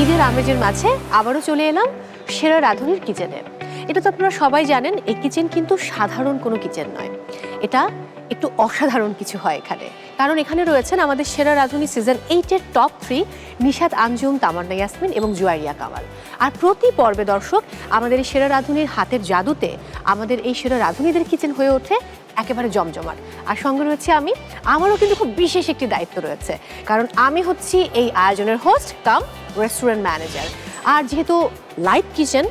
ঈদের আমেজের মাঝে আবারও চলে এলাম সেরা রাঁধুনির কিচেনে। এটা তো আপনারা সবাই জানেন, এই কিচেন কিন্তু সাধারণ কোনো কিচেন নয়, এটা একটু অসাধারণ কিছু হয় এখানে। কারণ এখানে রয়েছেন আমাদের সেরা রাঁধুনি সিজন 8-এর টপ 3 নিশাত আঞ্জুম, তামান্না ইয়াসমিন এবং জুয়ারিয়া কামাল। আর প্রতি পর্বে দর্শক আমাদের এই সেরা রাঁধুনির হাতের জাদুতে আমাদের এই সেরা রাঁধুনিদের কিচেন হয়ে ওঠে একেবারে জমজমাট। আর সঙ্গে রয়েছে আমি, আমারও কিন্তু খুব বিশেষ একটি দায়িত্ব রয়েছে, কারণ আমি হচ্ছি এই আয়োজনের হোস্ট কাম রেস্টুরেন্ট ম্যানেজার। আর যেহেতু লাইভ কিচেন,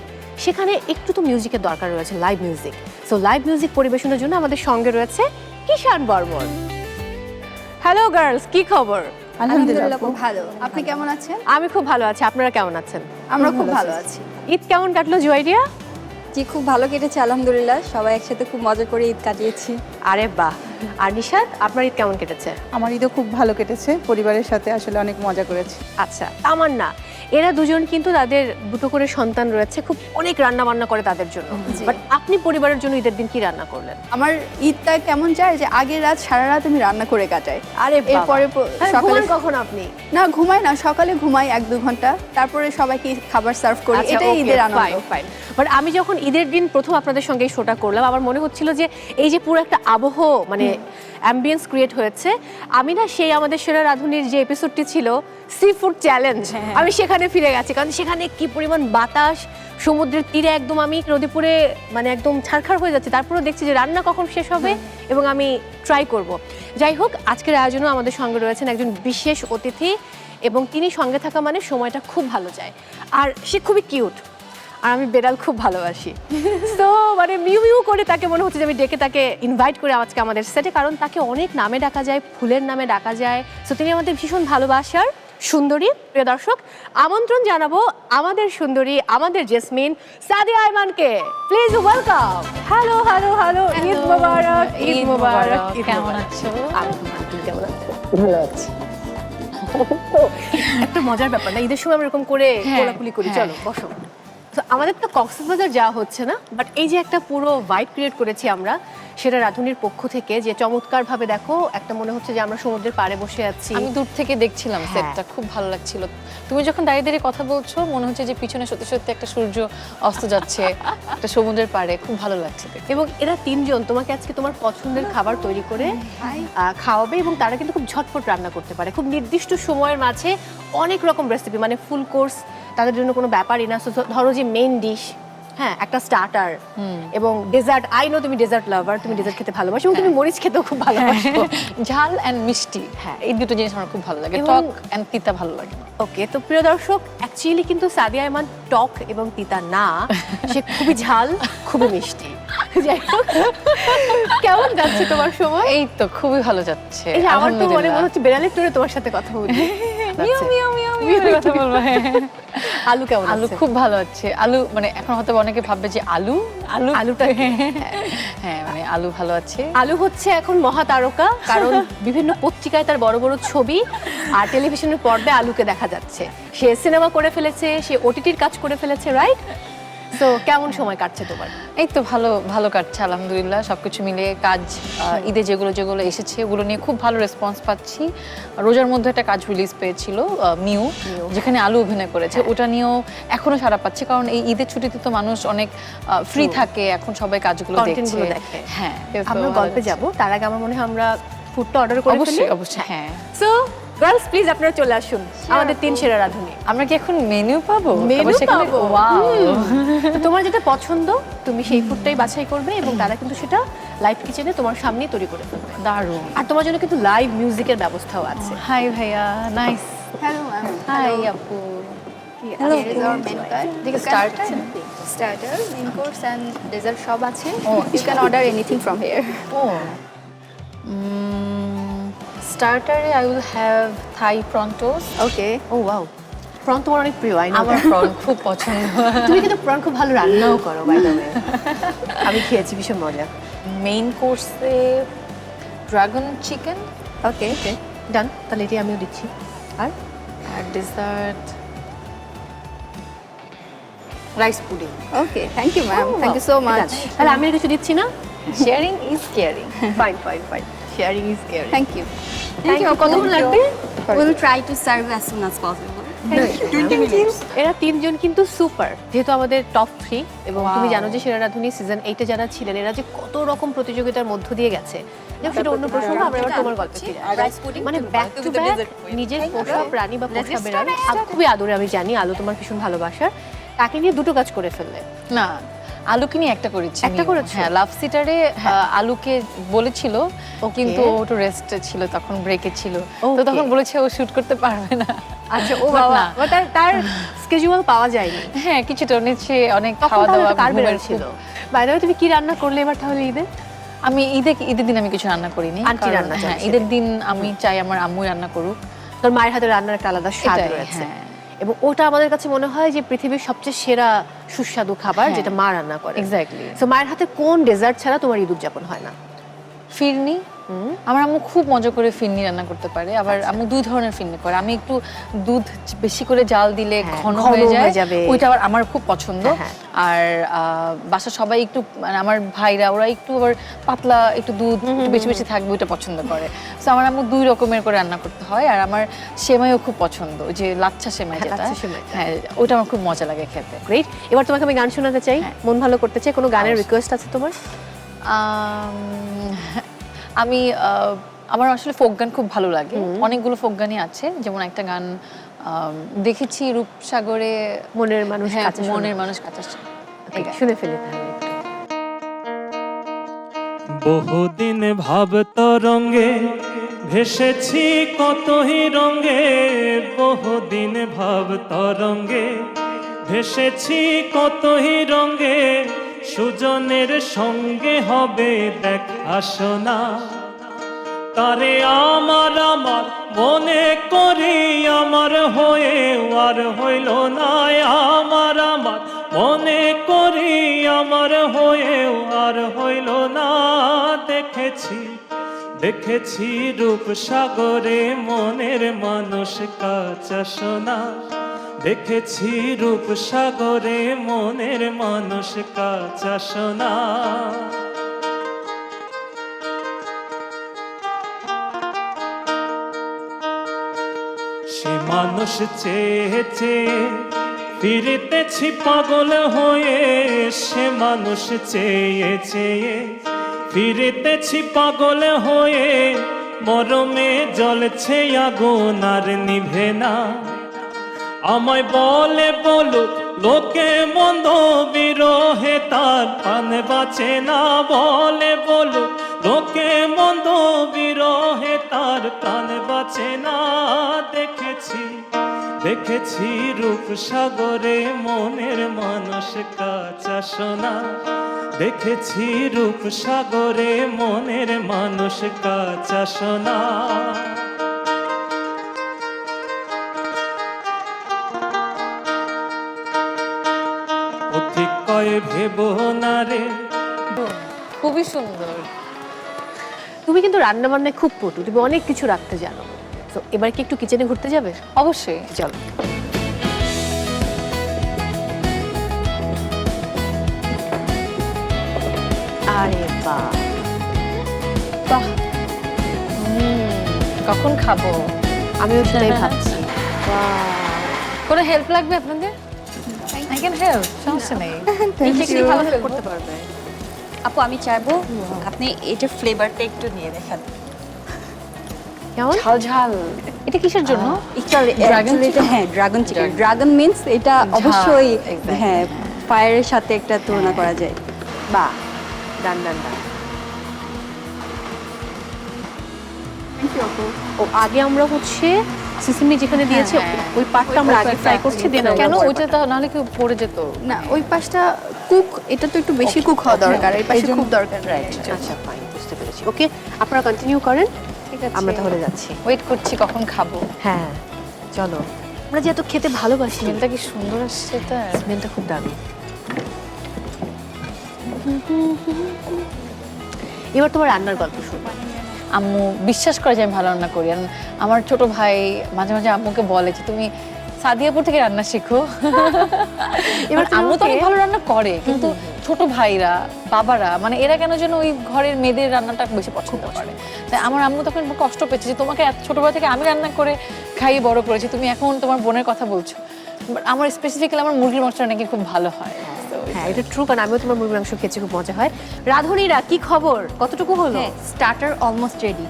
সেখানে একটু তো মিউজিকের দরকার রয়েছে, live music. So live music পরিবেশনের জন্য আমাদের সঙ্গে রয়েছে কিষান বর্মন। হ্যালো গার্লস, কি খবর? আলহামদুলিল্লাহ খুব ভালো। আপনি কেমন আছেন? আমি খুব ভালো আছি, আপনারা কেমন আছেন? আমরা খুব ভালো আছি। ঈদ কেমন কাটলো জুয়াইরিয়া? জি, খুব ভালো কেটেছে আলহামদুলিল্লাহ। সবাই একসাথে খুব মজা করে ঈদ কাটিয়েছি। আরে বাহ। আর নিশাত, আপনার ঈদ কেমন কেটেছে? আমার ঈদও খুব ভালো কেটেছে, পরিবারের সাথে আসলে অনেক মজা করেছি। আচ্ছা, তামান্না, এরা দুজন কিন্তু তাদের দুটো করে সন্তান রয়েছে, খুব অনেক রান্না বান্না করে তাদের জন্য। বাট আপনি পরিবারের জন্য ঈদের দিন কি রান্না করলেন? আমার ঈদটা কেমন যায় যে আগের রাত সারা রাত আমি রান্না করে কাটাই। আরে এরপরে সকালে কখন আপনি? না, ঘুমাই না, সকালে ঘুমাই 1-2 ঘন্টা, তারপরে সবাইকে খাবার সার্ভ করি। এটাই ঈদের আনন্দ। বাট আমি যখন ঈদের দিন প্রথম আপনাদের সঙ্গে এই শোটা করলাম, আমার মনে হচ্ছিল যে এই যে পুরো একটা আবহ, মানে অ্যাম্বিয়েন্স ক্রিয়েট হয়েছে, আমি না সেই আমাদের সেরা রাঁধুনির যে এপিসোডটি ছিল সি ফুড চ্যালেঞ্জ, আমি সেখানে ফিরে গেছি। কারণ সেখানে কি পরিমাণ বাতাস, সমুদ্রের তীরে একদম আমি নদীপুরে মানে একদম ছারখার হয়ে যাচ্ছে, তারপরেও দেখছি যে রান্না কখন শেষ হবে এবং আমি ট্রাই করব। যাই হোক, আজকের আয়োজনেও আমাদের সঙ্গে রয়েছেন একজন বিশেষ অতিথি, এবং তিনি সঙ্গে থাকা মানে সময়টা খুব ভালো যায়। আর সে খুবই কিউট, আর আমি বেড়াল খুব ভালোবাসি। তো মানে মিউ মিউ করে তাকে মনে হচ্ছে যে আমি ডেকে তাকে ইনভাইট করে আজকে আমাদের সেটে, কারণ তাকে অনেক নামে ডাকা যায়, ফুলের নামে ডাকা যায়। সো তিনি আমাদের ভীষণ ভালোবাসার সুন্দরী। প্রিয় দর্শক, আমন্ত্রণ জানাবো আমাদের সুন্দরী, আমাদের জেসমিন সাদিয়া আইমানকে। Please welcome. Hello hello hello, Eid মোবারক। ঈদ মোবারক। কেমন আছো? তুমি কেমন আছো? ভালো আছি। একটা মজার ব্যাপার না, ঈদের সময় আমরা এরকম করে কোলাকুলি করি। চলো বসো। তো আমাদের তো কক্সবাজার যাওয়া হচ্ছে না, বাট এই যে একটা পুরো ভাইব ক্রিয়েট করেছি আমরা সেটা রাঁধুনির পক্ষ থেকে, যে চমৎকারভাবে দেখো, একটা মনে হচ্ছে যে আমরা সমুদ্রের পাড়ে বসে আছি। আমি দূর থেকে দেখছিলাম সেটটা, খুব ভালো লাগছিল। তুমি যখন দাঁড়িয়ে দাঁড়িয়ে কথা বলছো, মনে হচ্ছে যে পিছনে সত্যি সত্যি একটা সূর্য অস্ত যাচ্ছে একটা সমুদ্রের পাড়ে, খুব ভালো লাগছে। এবং এরা তিনজন তোমাকে আজকে তোমার পছন্দের খাবার তৈরি করে খাওয়াবে, এবং তারা কিন্তু খুব ঝটপট রান্না করতে পারে, খুব নির্দিষ্ট সময়ের মাঝে অনেক রকম রেসিপি, মানে ফুল কোর্স তাদের জন্য কোনো ব্যাপারই না। ধরো যে মেইন ডিশ, হ্যাঁ, একটা স্টার্টার এবং ডেজার্ট। আই নো তুমি ডেজার্ট লাভার, তুমি ডেজার্ট খেতে ভালোবাসো এবং তুমি মরিচ খেতেও খুব ভালোবাসো। ঝাল এন্ড মিষ্টি, হ্যাঁ, এই দুটো জিনিস আমার খুব ভালো লাগে। টক এন্ড তিতা ভালো লাগে না। ওকে, তো প্রিয় দর্শক, অ্যাকচুয়ালি কিন্তু সাদিয়া আইমান টক এবং তিতা না, সে খুবই ঝাল, খুবই মিষ্টি। যাই হোক, কেমন যাচ্ছে তোমার সময়? এই তো খুবই ভালো যাচ্ছে। এই যে আমার তো মনে হচ্ছে বেড়ালের টোরে তোমার সাথে কথা বলি। মিউ মিউ মিউ মিউ কথা বলবো। আলু কেমন? আলু খুব ভালো আছে। আলু মানে এখন হয়তো অনেকে ভাববে যে আলুটা হ্যাঁ, মানে আলু ভালো আছে। আলু হচ্ছে এখন মহাতারকা, কারণ বিভিন্ন পত্রিকায় তার বড় বড় ছবি আর টেলিভিশনের পর্দায় আলুকে দেখা যাচ্ছে। সে সিনেমা করে ফেলেছে, সে ওটিটির কাজ করে ফেলেছে, রাইট? তো কেমন সময় কাটছে তোমার? এই তো ভালো ভালো কাটছে আলহামদুলিল্লাহ। সবকিছু মিলিয়ে কাজ, ঈদে যেগুলো এসেছে ওগুলো নিয়ে খুব ভালো রেসপন্স পাচ্ছি। রোজার মধ্যে একটা কাজ রিলিজ পেয়েছিল মিউ, যেখানে আলু অভিনয় করেছে, ওটা নিয়েও এখনো সাড়া পাচ্ছে, কারণ এই ঈদের ছুটিতে তো মানুষ অনেক ফ্রি থাকে, এখন সবাই কাজগুলো দেখে। হ্যাঁ, আমরা গল্পে যাব, তার আগে আমার মনে হয় আমরা ফুডটা অর্ডার করে ফেলি। অবশ্যই হ্যাঁ। সো গার্লস প্লিজ আপনারা চলে আসুন আমাদের তিন সেরা রাঁধুনি। আমরা কি এখন মেনু পাবো? ওয়াও, তোমার যেটা পছন্দ তুমি সেই ফুডটাই বাছাই করবে, এবং তারা কিন্তু সেটা লাইভ কিচেনে তোমার সামনেই তৈরি করে ফেলবে। দারুণ। আর তোমার জন্য কিন্তু লাইভ মিউজিকের ব্যবস্থাও আছে। হাই ভাইয়া, নাইস। Hello ma'am. হাই আপু। Hello. Here is our menu card. Starter, main course and dessert সব আছে। You can order anything from here. Starter I will have Thai prawn toast. Okay. O wow, prawn তোমার অনেক প্রিয়। আমার prawn খুব পছন্দ। তুমি কিন্তু প্রন খুব ভালো রান্নাও করো, বাই দ্য ওয়ে। আমি খেয়েছি, ভীষণ মজা। মেইন কোর্সে ড্রাগন চিকেন। Okay. ডান, তাহলে এটি আমিও দিচ্ছি। আর dessert rice pudding. Okay. Thank you, ma'am. Thank you so much. তাহলে আমি আর কিছু দিচ্ছি না? Sharing is caring. Fine fine fine, sharing is caring. Thank you. Thank you. কতক্ষণ লাগবে? We'll try to serve as soon as possible. 20 minutes. এরা তিনজন কিন্তু সুপার, যেহেতু আমাদের টপ 3 এবং তুমি Wow. জানো যে সেরা রাঁধুনি সিজন 8 এ যারা ছিলেন এরা যে কত রকম প্রতিযোগিতার মধ্য দিয়ে গেছে। যাক, সেটা অন্য প্রশ্ন, আমরা এবার তোমার গল্পে ফিরে আসি। মানে ব্যাক টু ব্যাক নিজের পোষা প্রাণী বা পোষা বেড়াল খুবই আদরে, আমি জানি আলো তোমার ভীষণ ভালোবাসার, তাকে নিয়ে দুটো কাজ করে ফেললে। না, আলুকে নিয়ে একটা করেছি। একটা মিউ। করেছো? হ্যাঁ, লাভ সিটারে আলুকে বলেছিল, Okay. কিন্তু ও একটু রেস্ট ছিল, তখন ব্রেকে ছিল, তো Okay. তখন বলেছে ও শুট করতে পারবে না। আচ্ছা, ও But বাবা, না। তার স্কেজুয়াল পাওয়া যায়নি। হ্যাঁ, কিছুটা নিচে অনেক তখন খাওয়া তাহলে দাওয়া তো কার ঘুমের বেড়াল ছিল? বাইরে তুমি কি রান্না করলে এবার তাহলে ঈদে? আমি ঈদের দিন আমি কিছু রান্না করিনি। আন্টি কারণ, রান্না হ্যাঁ, চলছে। ঈদের দিন আমি চাই আমার আম্মু রান্না করুক। তোর মায়ের হাতে রান্নার একটা আলাদা স্বাদ এটাই, রয়েছে, হ্যাঁ। এবং ওটা আমাদের কাছে মনে হয় যে পৃথিবীর সবচেয়ে সেরা সুস্বাদু খাবার, হ্যাঁ। যেটা মা রান্না করে। এক্স্যাক্টলি। তো মায়ের হাতে কোন ডেজার্ট ছাড়া তোমার ঈদ উদযাপন হয় না? ফিরনি, আমার আম্মু খুব মজা করে ফিরনি রান্না করতে পারে, আবার আচ্ছা। আম্মু দুই ধরনের ফিরনি করে। আমি একটু দুধ বেশি করে জাল দিলে হ্যাঁ, ঘন ঘন হয়ে হয়ে যায়, যাবে। ওইটা আবার আমার খুব পছন্দ। হ্যাঁ। আর বাসা সবাই একটু, মানে আমার ভাইরা ওরা একটু আবার পাতলা, একটু দুধ একটু বেশি বেশি থাকবে, ওইটা পছন্দ করে। তো আমার আম্মু দুই রকমের করে রান্না করতে হয়। আর আমার সেমাইও খুব পছন্দ, ওই যে লাচ্ছা সেমাই, হ্যাঁ, যেটা, লাচ্ছা সেমাইটা। হ্যাঁ, ওইটা আমার খুব মজা লাগে খেতে। গ্রেট। এবার তোমাকে আমি গান শোনাতে চাই, হ্যাঁ। মন ভালো করতে চাই। কোনো গানের অবশ্যই। রিকোয়েস্ট আছে তোমার? আমি আমার আসলে ফোক গান খুব ভালো লাগে, অনেকগুলো ফোক গানই আছে। যেমন একটা গান দেখেছি রূপসাগরে, মনের মানুষ হ্যাঁ, কাছে শোনা। মনের মানুষ কাছে শোনা। এই গান। শুনে ফেলি তাহলে। বহুদিন ভাব তরঙ্গে ভেসেছি কতই রঙ্গে, বহুদিন ভাব তরঙ্গে ভেসেছি কতই রঙ্গে, সুজনের সঙ্গে হবে দেখা শোনা, তারে আমার আমার মনে করি আমার হয়ে আর হইল না, আমার আমার মনে করি আমার হয়ে আর হইল না, দেখেছি দেখেছি রূপসাগরে মনের মানুষ কাঁচা সোনা, দেখেছি রূপসাগরে মনের মানুষ কাঁচা সোনা। সে মানুষ চেয়ে চেয়ে ফিরিতেছি পাগল হয়ে, সে মানুষ চেয়ে চেয়ে ফিরিতেছি পাগল হয়ে, মরমে জ্বলছে আগুন আর নিভে না, আমায় বলে বলুক লোকে মন্দ বিরহে তার প্রাণ বাঁচে না, বলে বলুক লোকে মন্দ বিরহে তার প্রাণ বাঁচে না, দেখেছি দেখেছি রূপসাগরে মনের মানুষ কাঁচা সোনা, দেখেছি রূপসাগরে মনের মানুষ কাঁচা সোনা। পথিক কয় ভেব না রে, খুবই সুন্দর। তুমি কিন্তু রান্না বান্নায় খুব পটু, তুমি অনেক কিছু রাখতে জানো। তো এবার কি একটু কিচেনে ঘুরতে যাবে? অবশ্যই। চলো। আরে বাহ, বাহ, কখন খাবো? আমিও সেটাই ভাবছি। কোনো হেল্প লাগবে আপনাদের? আই ক্যান হেল্প, সমস্যা নেই। টেকনিক ভালো help করতে পারবে। আপু আমি চাইবো আপনি এটা ফ্লেভারটা একটু নিয়ে দেখেন। কেমন? ঝাল ঝাল, এটা কিসের জন্য? Actually এটা হ্যাঁ ড্রাগন চিকেন। ড্রাগন মিন্স এটা অবশ্যই exactly. হ্যাঁ ফায়ারের সাথে একটা তুলনা করা যায়। বাহ, ডান ডান ডান। ও আগে আমরা হচ্ছে সিসিমি যেখানে দিয়েছে হ্যাঁ। ওই পার্টটা আমরা আগে ফ্রাই করছি, দেন কেন ওইটা তো নাহলে কি পড়ে যেত? না, ওই পাশটা কুক, এটা তো একটু বেশি কুক হওয়া দরকার, এই পাশে খুব দরকার। আচ্ছা ফাইন, বুঝতে পেরেছি। ওকে, আপনারা কন্টিনিউ করেন, ঠিক আছে। আমরা তাহলে যাচ্ছি। ওয়েট করছি কখন খাবো। হ্যাঁ চলো, আমরা যে এত খেতে ভালোবাসি, স্মেলটা কি সুন্দর আসছে, এটা স্মেলটা খুব দারুণ। এবার তোমার রান্নার গল্প শুনবো। আম্মু বিশ্বাস করে যে আমি ভালো রান্না করি। আর আমার ছোট ভাই মাঝে মাঝে আম্মুকে বলে যে তুমি সাদিয়াপুর থেকে রান্না শিখো। এবার তুমি আম্মু তো অনেক আমাকে- ভালো রান্না করে, কিন্তু ছোট ভাইরা বাবারা মানে এরা কেন যেন ওই ঘরের মেয়েদের রান্নাটা বেশি পছন্দ করে। তাই আমার আম্মু তখন কষ্ট পেয়েছে যে তোমাকে এত ছোটবেলা থেকে আমি রান্না করে খাইয়ে বড় করেছি, তুমি এখন তোমার বোনের কথা বলছো। But আমার স্পেসিফিক্যালি আমার মুরগির মাংসটা নাকি খুব ভালো হয়। So, হ্যাঁ এটা ট্রু, কারণ আমিও তোমার মুরগির মাংস খেয়েছি, খুব মজা হয়। রাধুনীরা কি খবর, কতটুকু হলো? হ্যাঁ, starter almost ready.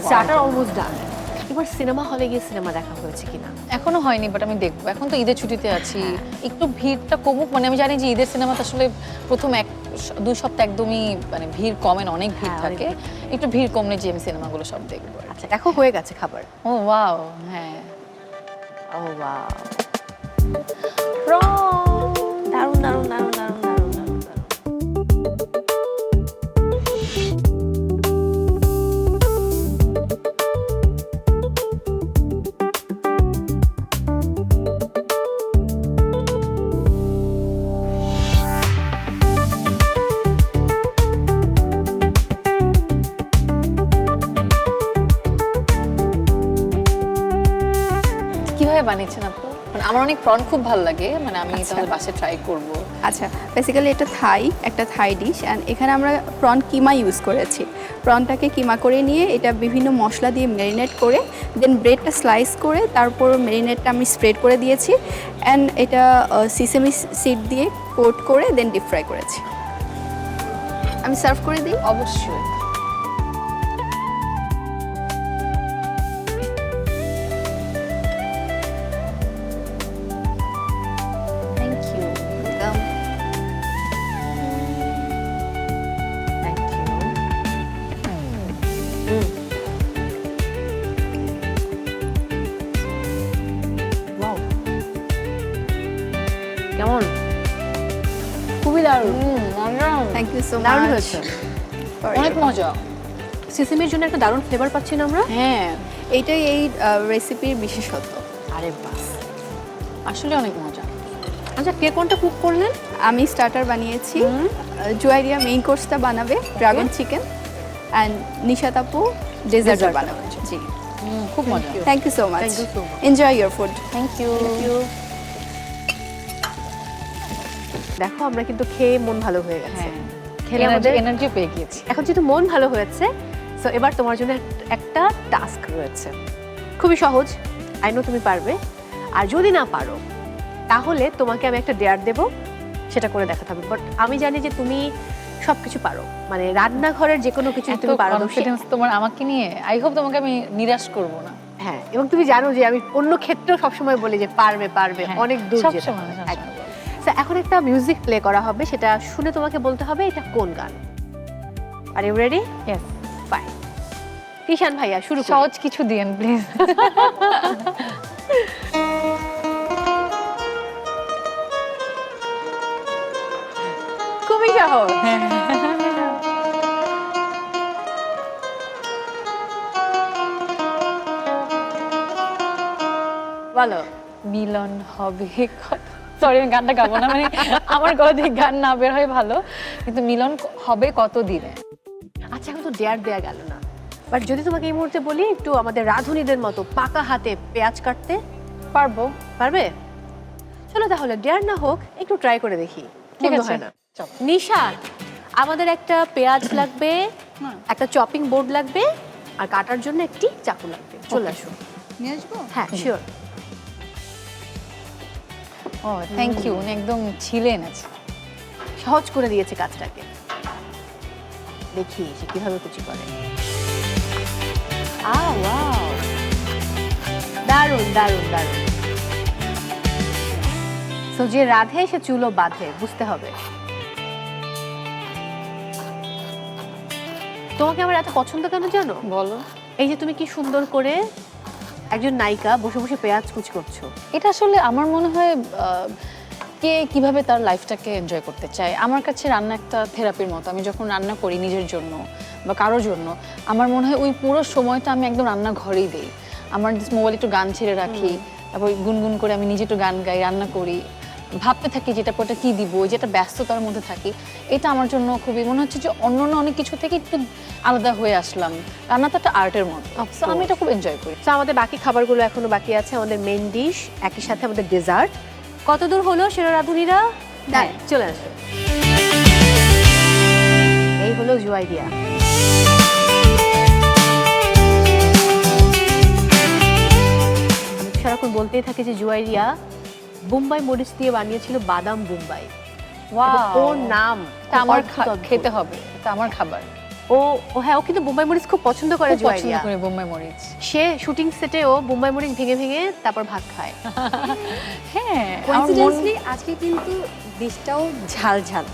Starter almost done. এবার সিনেমা হলে গিয়ে সিনেমা দেখা হয়েছে কিনা? এখনো হয়নি, বাট আমি দেখবো। এখন তো ঈদের ছুটিতে আছি, একটু ভিড়টা কমুক। মানে আমি জানি যে ঈদের সিনেমাতে আসলে প্রথম 1-2 সপ্তাহ একদমই মানে ভিড় কমে না, অনেক ভিড় হ্যাঁ, অনেক থাকে। একটু ভিড় কমলে যে আমি সিনেমাগুলো সব দেখবো। আচ্ছা দেখো হয়ে গেছে খাবার। ও ওয়াও, হ্যাঁ। ও ওয়াও, Prawn! দারুণ দারুণ দারুণ দারুণ দারুণ দারুণ দারুণ। কিভাবে বানিয়েছেন আপু? মানে আমার অনেক প্রন খুব ভালো লাগে, মানে আমি তাহলে বাসায় ট্রাই করব। আচ্ছা, বেসিক্যালি এটা একটা থাই ডিশ, অ্যান্ড এখানে আমরা প্রন কিমা ইউজ করেছি। প্রনটাকে কিমা করে নিয়ে এটা বিভিন্ন মশলা দিয়ে ম্যারিনেট করে দেন ব্রেডটা স্লাইস করে তারপর ম্যারিনেটটা আমি স্প্রেড করে দিয়েছি, অ্যান্ড এটা সিসেমি সিড দিয়ে কোট করে দেন ডিপ ফ্রাই করেছি। আমি সার্ভ করে দিই। অবশ্যই। Thank you. Thank you. Wow, কেমন? খুবই দারুণ, থ্যাংক ইউ সো দারুণ মাচ। হয়েছে। অনেক মজা। সিসিমির জন্য একটা দারুণ ফ্লেভার পাচ্ছি না আমরা? হ্যাঁ, এইটাই এই রেসিপির বিশেষত্ব। আরে বাস। আসলে অনেক মজা। আচ্ছা কে কোনটা কুক করলেন? আমি স্টার্টার বানিয়েছি, জুয়াইরিয়া মেইন কোর্সটা বানাবে ড্রাগন চিকেন, অ্যান্ড নিশাত আপু ডেজার্টটা Dessert বানাবে। জি, খুব মজা। Thank you so much. Thank you so much. Enjoy your food. Thank you. দেখো আমরা কিন্তু খেয়ে মন ভালো হয়ে গেছে। হ্যাঁ, খেলে আমাদের এনার্জি পেয়ে গিয়েছি। এখন যেহেতু মন ভালো হয়েছে, সো এবার তোমার জন্য একটা টাস্ক রয়েছে, খুবই সহজ। আই নো তুমি পারবে, আর যদি না পারো তাহলে তোমাকে আমি একটা ডেয়ার দেব, সেটা করে দেখাতে হবে। বাট আমি জানি যে তুমি সবকিছু পারো, মানে রান্নাঘরের যে কোনো কিছু এত তুমি পারো। কনফিডেন্স তোমার আমাকে নিয়ে। আই হোপ তোমাকে আমি নিরাশ করব না। হ্যাঁ, এবং তুমি জানো যে আমি অন্য ক্ষেত্রেও সবসময় বলি যে পারবে পারবে, হ্যাঁ, অনেক দূর যেতে সবসময়, হবে। সবসময় একদম। So, এখন একটা মিউজিক প্লে করা হবে, সেটা শুনে তোমাকে বলতে হবে এটা কোন গান। Are you ready? Yes. Fine. Kishan ভাইয়া শুরু করুন। সহজ কিছু দিয়েন প্লিজ। খুবই সহজ। বলো। মিলন হবে সরি আমি গানটা গাবো না, মানে আমার গলা দিয়ে গান না বের হয় ভালো, কিন্তু মিলন হবে কত দিনে। আচ্ছা এখন তো ডেয়ার দেয়া গেল না, বাট যদি তোমাকে এই মুহূর্তে বলি একটু আমাদের রাঁধুনিদের মতো পাকা হাতে পেঁয়াজ কাটতে, পারবো। পারবে? চলো তাহলে ডেয়ার না হোক, একটু ট্রাই করে দেখি। ঠিক মন্দ আছে। হয় না। চল। নিশান, আমাদের একটা পেঁয়াজ লাগবে, একটা চপিং বোর্ড লাগবে, আর কাটার জন্য একটি চাকু লাগবে। চলে আসো। নিয়ে আসবো? হ্যাঁ শিওর। ও থ্যাংক ইউ, উনি একদম ছিলেন আছে। সহজ করে দিয়েছে কাজটাকে। দেখি সে কিভাবে কুচি করে। ওয়াও, দারুণ দারুণ দারুণ। তো যে রাধে সে চুলো বাঁধে, বুঝতে হবে। তোমাকে আমার এত পছন্দ কেন জানো? বলো। এই যে তুমি কি সুন্দর করে একজন নায়িকা বসে বসে পেঁয়াজ কুচি করছো। এটা আসলে আমার মনে হয় কে কিভাবে তার লাইফটাকে এনজয় করতে চায়। আমার কাছে রান্না একটা থেরাপির মতো। আমি যখন রান্না করি নিজের জন্য বা কারোর জন্য, আমার মনে হয় ওই পুরো সময়টা আমি একদম রান্নাঘরেই দিই। আমার মোবাইল একটু গান ছেড়ে রাখি, তারপর গুনগুন করে আমি নিজে একটু গান গাই, রান্না করি। ভাবতে থাকি যেটা পরে কি দিব, যেটা ব্যস্ততার মধ্যে থাকি, এটা আমার জন্য খুবই মনে হচ্ছে যে অন্য অনেক কিছু থেকে একটু আলাদা হয়ে আসলাম। রান্না তো একটা আর্টের মতো, তো আমি এটা খুব এনজয় করি। তো আমাদের বাকি খাবারগুলো এখনো বাকি আছে, আমাদের মেইন ডিশ, একই সাথে আমাদের ডেজার্ট। কতদূর হলো সেরা রাঁধুনিরা? হ্যাঁ। চলে আসো। এই হলো জুয়াইরিয়া। আমি সারাক্ষণ বলতেই থাকি যে জুয়াইরিয়া বোম্বাই মরিচ দিয়ে বানিয়েছিল বাদাম বোম্বাই। এবং ওর নাম এটা আমার অদ্ভুত। খেতে হবে, এটা আমার খাবার। ও ও হ্যাঁ, ও কিন্তু বোম্বাই মরিচ খুব পছন্দ করে খুব পছন্দ জুয়াইরিয়া। করে বোম্বাই মরিচ। সে শুটিং সেটেও বোম্বাই মরিচ ভেঙে ভেঙে তারপর ভাত খায়। হ্যাঁ, কোইন্সিডেন্টলি আজকে কিন্তু ডিশটাও ঝাল ঝাল,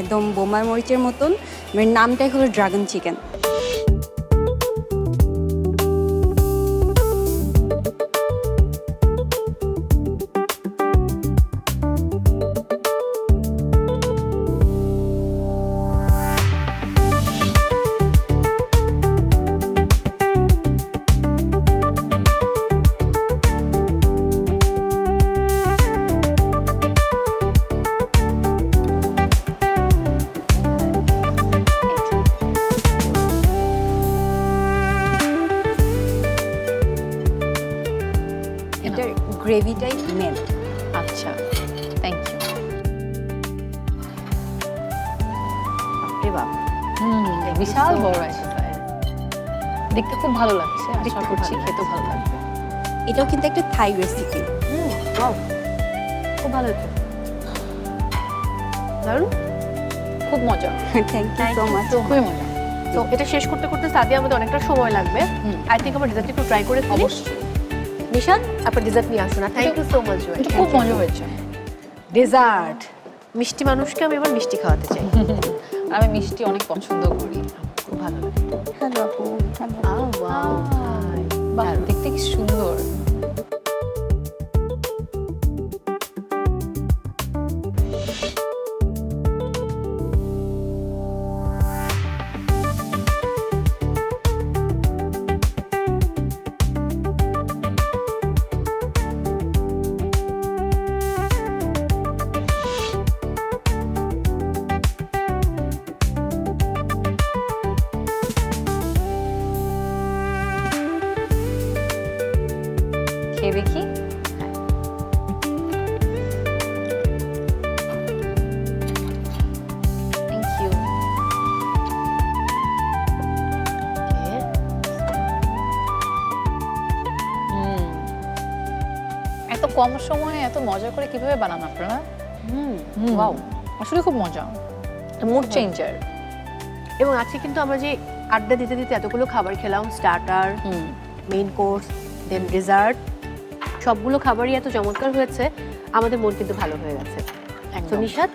একদম বোম্বাই মরিচের মতন। এর নামটাই হলো ড্রাগন চিকেন। এটার গ্রেভিটাই মেন। আচ্ছা, থ্যাংক ইউ। বাপরে বাপ, বিশাল so বড় much. একটা size। দেখতে খুব ভালো লাগছে, আশা দেখতে খুব করছি ভালো খেতে ভালো লাগবে। এটাও কিন্তু একটা থাই রেসিপি। Wow, খুব ভালো হয়েছে। দারুণ। খুব মজা, থ্যাংক ইউ সো মাচ। খুবই মজা। তো এটা শেষ করতে করতে সাদিয়া আমাদের অনেকটা সময় লাগবে। আই থিঙ্ক আমরা ডেজার্ট একটু ট্রাই করে ফেলি। অবশ্যই, নিশান, আপনার ডেজার্ট নিয়ে আসুন। Thank you so much. এটা খুব মজা হয়েছে। ডেজার্ট, মিষ্টি মানুষকে আমি এবার মিষ্টি খাওয়াতে চাই। আমি মিষ্টি অনেক পছন্দ করি, খুব ভালো লাগে। হ্যালো আপু, হ্যালো। ওয়াও, বাহ, দেখতে কি সুন্দর। খেয়ে দেখি। Thank you. এত কম সময়ে এত মজা করে কিভাবে বানান আপনারা? ওয়াও, আসলে খুব মজা, মুড চেঞ্জার। এবং আজকে কিন্তু আমরা যে আড্ডা দিতে দিতে এতগুলো খাবার খেলাম, স্টার্টার, মেইন কোর্স, দেন ডেজার্ট, সবগুলো খাবারই এত চমৎকার হয়েছে, আমাদের মন কিন্তু ভালো হয়ে গেছে। তো নিশাত,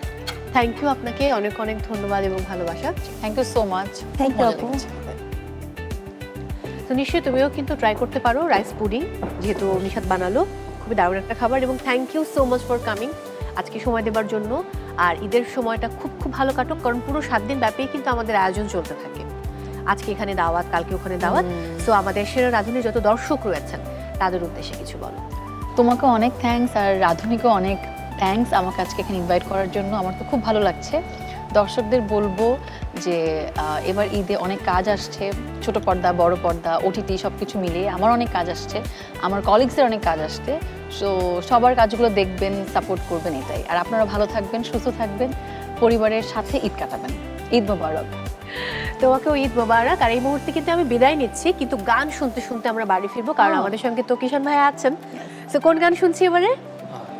থ্যাংক ইউ, আপনাকে অনেক অনেক ধন্যবাদ এবং ভালোবাসা। Thank you so much. Thank you, আপু। তো নিশ্চয়ই তুমিও কিন্তু ট্রাই করতে পারো রাইস পুডিং, যেহেতু নিশাত বানালো, খুবই দারুণ একটা খাবার। এবং thank you so much for coming, আজকে সময় দেওয়ার জন্য। আর ঈদের সময়টা খুব খুব ভালো কাটুক, কারণ পুরো 7 দিন ব্যাপী কিন্তু আমাদের আয়োজন চলতে থাকে। আজকে এখানে দাওয়াত, কালকে ওখানে দাওয়াত। সো আমাদের সেরা রাঁধুনি যত দর্শক রয়েছেন তাদের উদ্দেশ্যে কিছু বলো। তোমাকে অনেক থ্যাঙ্কস, আর রাধুনিকে অনেক থ্যাঙ্কস আমাকে আজকে এখানে ইনভাইট করার জন্য। আমার তো খুব ভালো লাগছে। দর্শকদের বলবো যে এবার ঈদে অনেক কাজ আসছে, ছোট পর্দা, বড় পর্দা, ওটিটি সব কিছু মিলিয়ে আমার অনেক কাজ আসছে, আমার কলিগসের অনেক কাজ আসছে। সো সবার কাজগুলো দেখবেন, সাপোর্ট করবেন, এটাই। আর আপনারা ভালো থাকবেন, সুস্থ থাকবেন, পরিবারের সাথে ঈদ কাটাবেন। ঈদ মোবারক। তোমাকেও ঈদ মোবারক। আর এই মুহূর্তে কিন্তু আমি বিদায় নিচ্ছি, কিন্তু গান শুনতে শুনতে আমরা বাড়ি ফিরবো, কারণ আমাদের সঙ্গে তো কিষান ভাই আছেন। তো কোন গান শুনছি এবারে?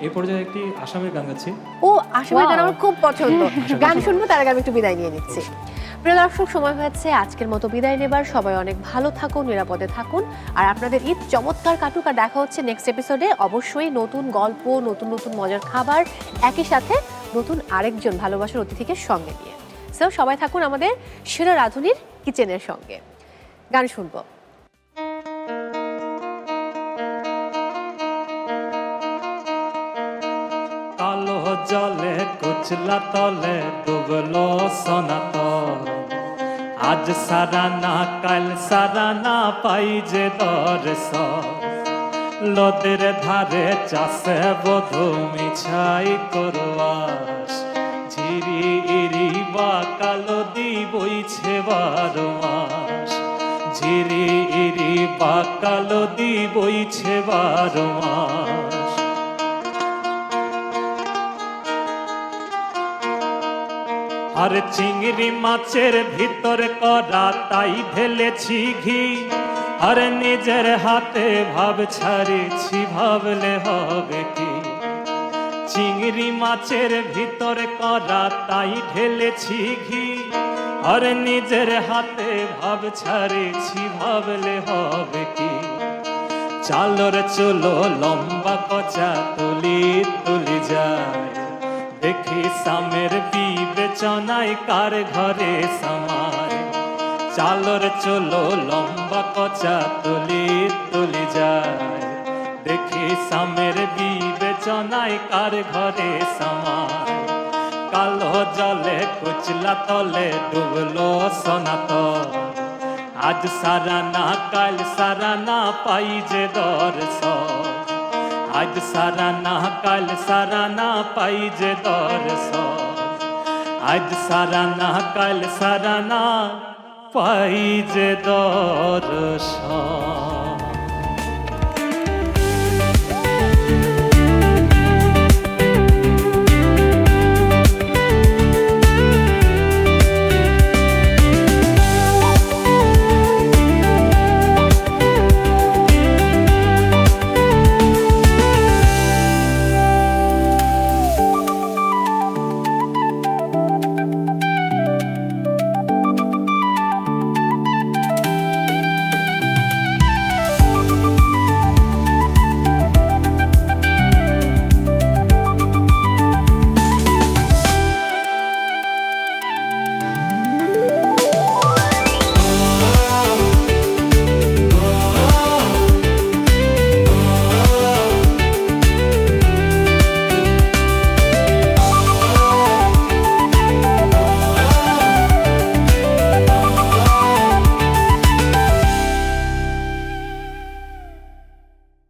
এই পর্যায়ে একটি আসামের গান গাচ্ছি। ও, আসামের গান আমার খুব পছন্দ। গান শুনবো, তার আগে আমি একটু বিদায় নিয়ে নিচ্ছি। প্রিয় দর্শক, সময় হয়েছে আজকের মতো বিদায় নেবার। সবাই অনেক ভালো থাকুন, নিরাপদে থাকুন, আর আপনাদের ঈদ চমৎকার কাটুক। আর দেখা হচ্ছে নেক্সট এপিসোডে, অবশ্যই নতুন গল্প, নতুন নতুন মজার খাবার, একই সাথে নতুন আরেকজন ভালোবাসার অতিথিকে সঙ্গে নিয়ে। সো সবাই থাকুন আমাদের সেরা রাঁধুনির কিচেনের সঙ্গে। গান শুনবো। কালো জলে কুচলা তলে ডুবলো সনাতন, আজ সারা না কাল সারা না পাই যে দর্শন, লদের ধারে চাষে বধু মিছাই করবাস ঝিরি ইরি বা কালো দি বইছে 12 মাস ঝিরি ইরি বা কালো দি বইছে 12 মাস আর চিংড়ি মাছের ভিতর করা তাই ঢেলেছি ঘি আর নিজের হাতে ভাব ছাড়েছি ভাবলে হবে কি চিংড়ি মাছের ভিতর করা তাই ঢেলেছি ঘি আর নিজের হাতে ভাব ছাড়েছি ভাবলে হবে কি চালর চলো লম্বা কচা তুলি তুলি যায় দেখি সামের বিবেচনায় কার ঘরে সামার চালর চলো লম্বা কচা তুলি তুলি যায় দেখি সামের বিবেচনায় কার ঘরে সামার কালো জলে কুচলা তলে ডুবলো সনাতন আজ সারা না কাল সারা না পাই যে দর্শন আজ সারা না কাল সারা না পাই যে দর্শন আজ সারা না কাল সারা না পাই যে দর্শন